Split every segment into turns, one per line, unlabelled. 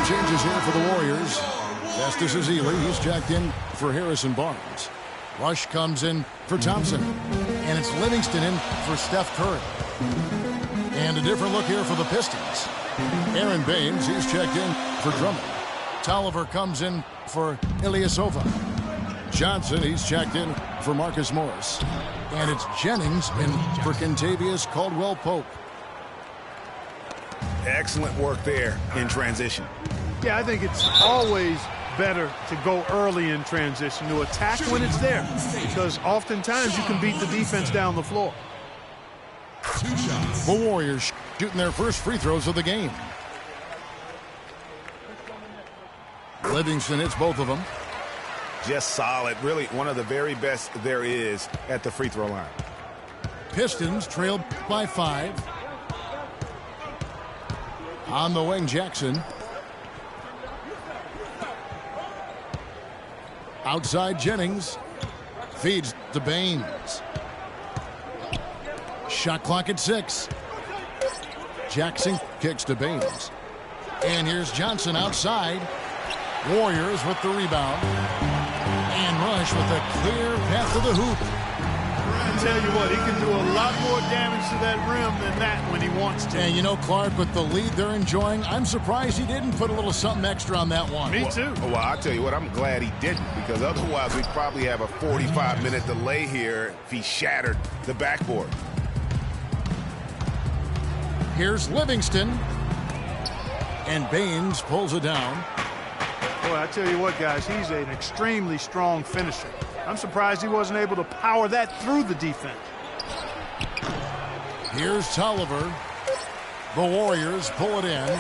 Some changes here for the Warriors. Festus Ezeli, he's checked in for Harrison Barnes. Rush comes in for Thompson. And it's Livingston in for Steph Curry. And a different look here for the Pistons. Aaron Baines, he's checked in for Drummond. Tolliver comes in for Ilyasova. Johnson, he's checked in for Marcus Morris. And it's Jennings in for Kentavious Caldwell-Pope.
Excellent work there in transition.
Yeah, I think it's always better to go early in transition, to attack when it's there, because oftentimes you can beat the defense down the floor.
The Warriors shooting their first free throws of the game. Livingston hits both of them.
Just solid. Really one of the very best there is at the free throw line.
Pistons trailed by 5. On the wing, Jackson. Outside, Jennings. Feeds to Baines. Shot clock at 6. Jackson kicks to Baines. And here's Johnson outside. Warriors with the rebound. And Rush with a clear path to the hoop.
I tell you what, he can do a lot more damage to that rim than that when he wants to.
And you know, Clark, with the lead they're enjoying, I'm surprised he didn't put a little something extra on that one.
Me too.
Well, I'll tell you what, I'm glad he didn't, because otherwise we'd probably have a 45-minute delay here if he shattered the backboard.
Here's Livingston. And Baines pulls it down.
Boy, I tell you what, guys, he's an extremely strong finisher. I'm surprised he wasn't able to power that through the defense.
Here's Tolliver. The Warriors pull it in.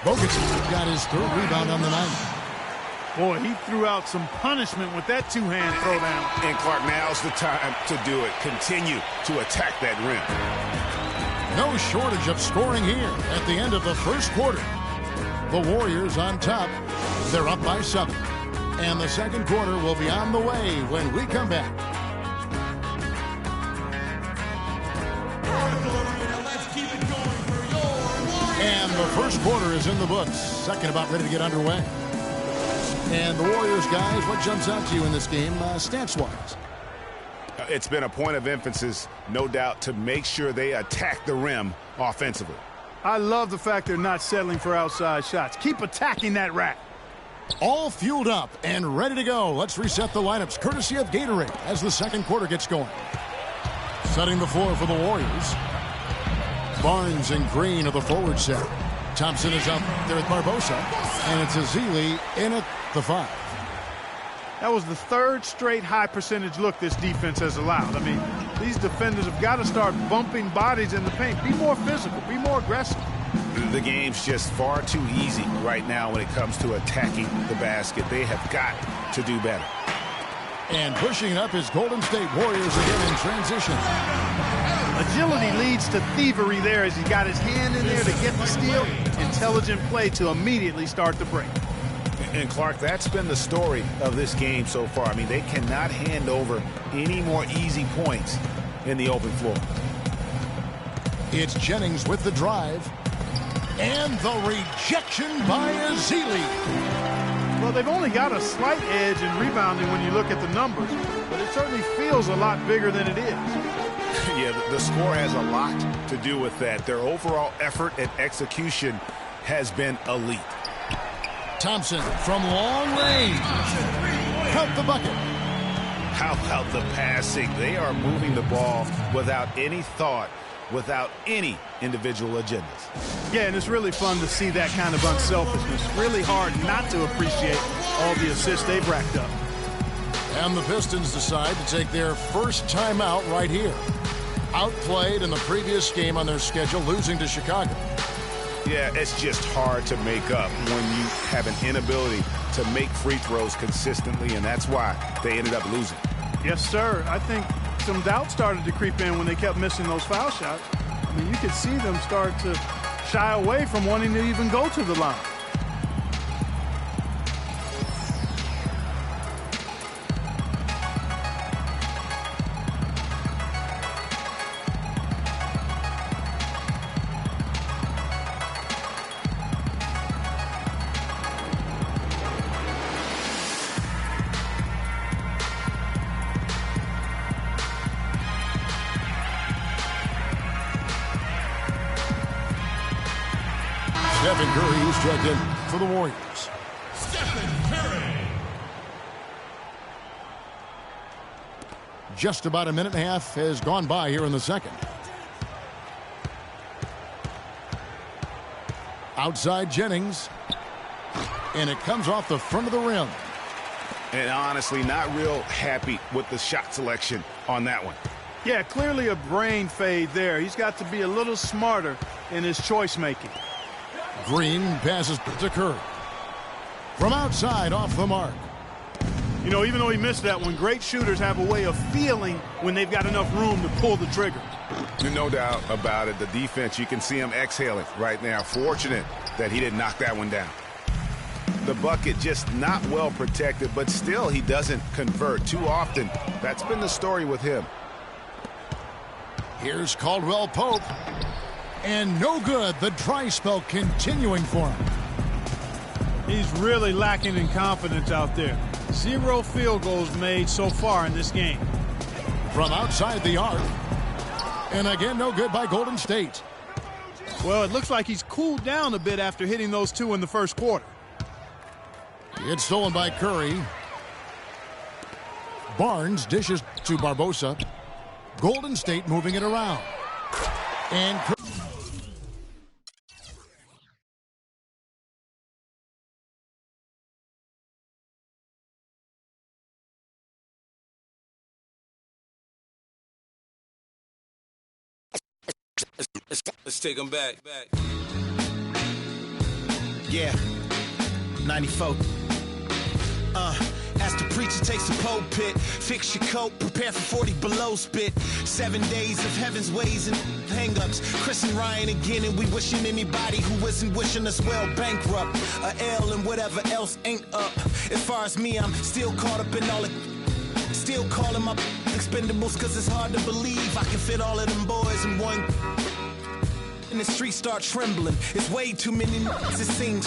Bogut got his 3rd rebound on the night.
Boy, he threw out some punishment with that two-hand throwdown.
And Clark, now's the time to do it. Continue to attack that rim.
No shortage of scoring here at the end of the first quarter. The Warriors on top. They're up by 7. And the second quarter will be on the way when we come back. And the first quarter is in the books. Second about ready to get underway. And the Warriors, guys, what jumps out to you in this game, stats-wise?
It's been a point of emphasis, no doubt, to make sure they attack the rim offensively.
I love the fact they're not settling for outside shots. Keep attacking that rack.
All fueled up and ready to go. Let's reset the lineups, courtesy of Gatorade, as the second quarter gets going. Setting the floor for the Warriors. Barnes and Green of the forward set. Thompson is up there with Barbosa. And it's Ezeli in at the 5.
That was the 3rd straight high-percentage look this defense has allowed. I mean, these defenders have got to start bumping bodies in the paint. Be more physical. Be more aggressive.
The game's just far too easy right now when it comes to attacking the basket. They have got to do better.
And pushing up is Golden State Warriors again in transition.
Agility leads to thievery there as he got his hand in there to get the steal. Intelligent play to immediately start the break.
And Clark, that's been the story of this game so far. I mean, they cannot hand over any more easy points in the open floor.
It's Jennings with the drive. And the rejection by Ezeli.
Well, they've only got a slight edge in rebounding when you look at the numbers, but it certainly feels a lot bigger than it is.
Yeah, the score has a lot to do with that. Their overall effort and execution has been elite.
Thompson from long range. Count the bucket.
How about the passing? They are moving the ball without any thought, without any individual agendas.
Yeah, and it's really fun to see that kind of unselfishness. Really hard not to appreciate all the assists they've racked up.
And the Pistons decide to take their first timeout right here. Outplayed in the previous game on their schedule, losing to Chicago.
Yeah, it's just hard to make up when you have an inability to make free throws consistently, and that's why they ended up losing.
Yes, sir. I think some doubt started to creep in when they kept missing those foul shots. I mean, you could see them start to shy away from wanting to even go to the line.
Stephen Curry, who's checked in for the Warriors. Just about a minute and a half has gone by here in the second. Outside Jennings. And it comes off the front of the rim.
And honestly, not real happy with the shot selection on that one.
Yeah, clearly a brain fade there. He's got to be a little smarter in his choice making.
Green passes to Curry. From outside, off the mark.
You know, even though he missed that one, great shooters have a way of feeling when they've got enough room to pull the trigger.
No doubt about it. The defense, you can see him exhaling right now. Fortunate that he didn't knock that one down. The bucket just not well protected, but still he doesn't convert too often. That's been the story with him.
Here's Caldwell Pope. And no good. The dry spell continuing for him.
He's really lacking in confidence out there. 0 field goals made so far in this game.
From outside the arc. And again, no good by Golden State.
Well, it looks like he's cooled down a bit after hitting those 2 in the first quarter.
It's stolen by Curry. Barnes dishes to Barbosa. Golden State moving it around. And
Let's take them back.
Yeah, 94. As the preacher takes the pulpit, fix your coat, prepare for 40 below spit. 7 days of heaven's ways and hang-ups. Chris and Ryan again, and we wishing anybody who isn't wishing us well bankrupt. A L and whatever else ain't up. As far as me, I'm still caught up in all the... Still calling my expendables, cause it's hard to believe I can fit all of them boys in one... And the streets start trembling. It's way too many it seems.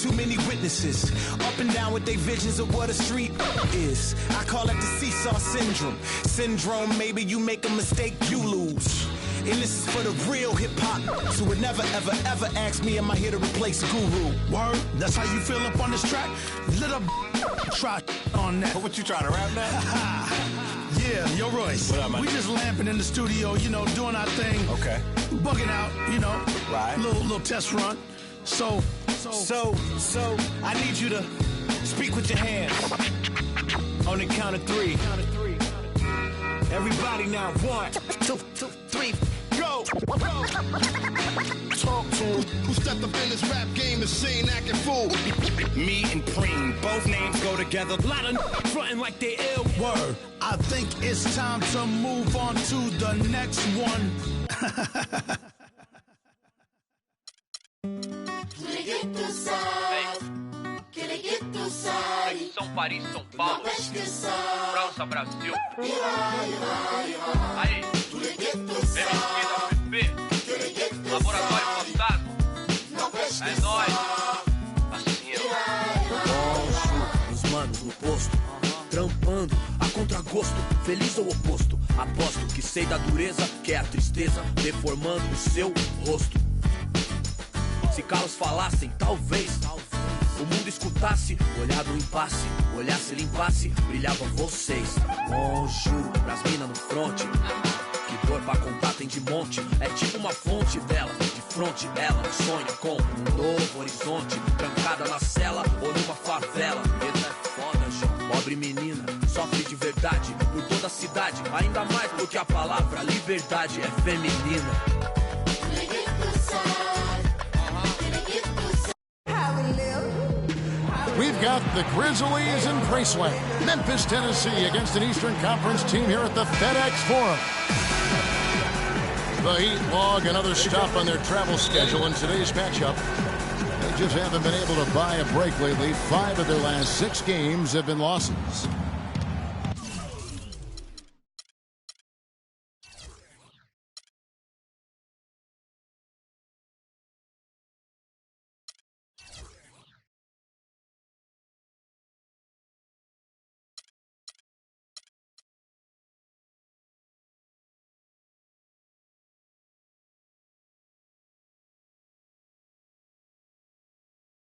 Too many witnesses. Up and down with their visions of what a street is. I call it the seesaw syndrome. Syndrome, maybe you make a mistake, you lose. And this is for the real hip-hop. So would never, ever, ever ask me, am I here to replace Guru?
Word, that's how you feel up on this track? Little try on that.
What you trying to rap now?
Yeah, yo, Royce.
What up, man?
We just lamping in the studio, you know, doing our thing.
Okay.
Bugging out, you know.
Right.
Little test run. So,
I need you to speak with your hands. On the count of 3. Everybody now, 1, 2, 3, go!
talk to him. Who stepped up in this rap game and seen acting fool?
Me and Preem, both names go together. Lot of frontin' like they ill.
Word. I think it's time to move on to the next one.
São Paris, São Paulo, França, Brasil. Aí, MSP, Laboratório Fantasma. É nóis. Assim,
os manos no posto, trampando a contragosto, feliz ou oposto. Aposto que sei da dureza, que é a tristeza, deformando o seu rosto. Se carros falassem, talvez o mundo escutasse, olhar no impasse, olhasse, limpasse, brilhavam vocês. Juro, pras minas no fronte, que dor pra contar tem de monte. É tipo uma fonte dela, de fronte ela sonha com um novo horizonte, trancada na cela ou numa favela. Medo é foda, João. Pobre menina, sofre de verdade por toda a cidade, ainda mais porque a palavra liberdade é feminina.
We've got the Grizzlies in Graceland, Memphis, Tennessee, against an Eastern Conference team here at the FedEx Forum. The Heat log another stop on their travel schedule in today's matchup. They just haven't been able to buy a break lately. 5 of their last 6 games have been losses.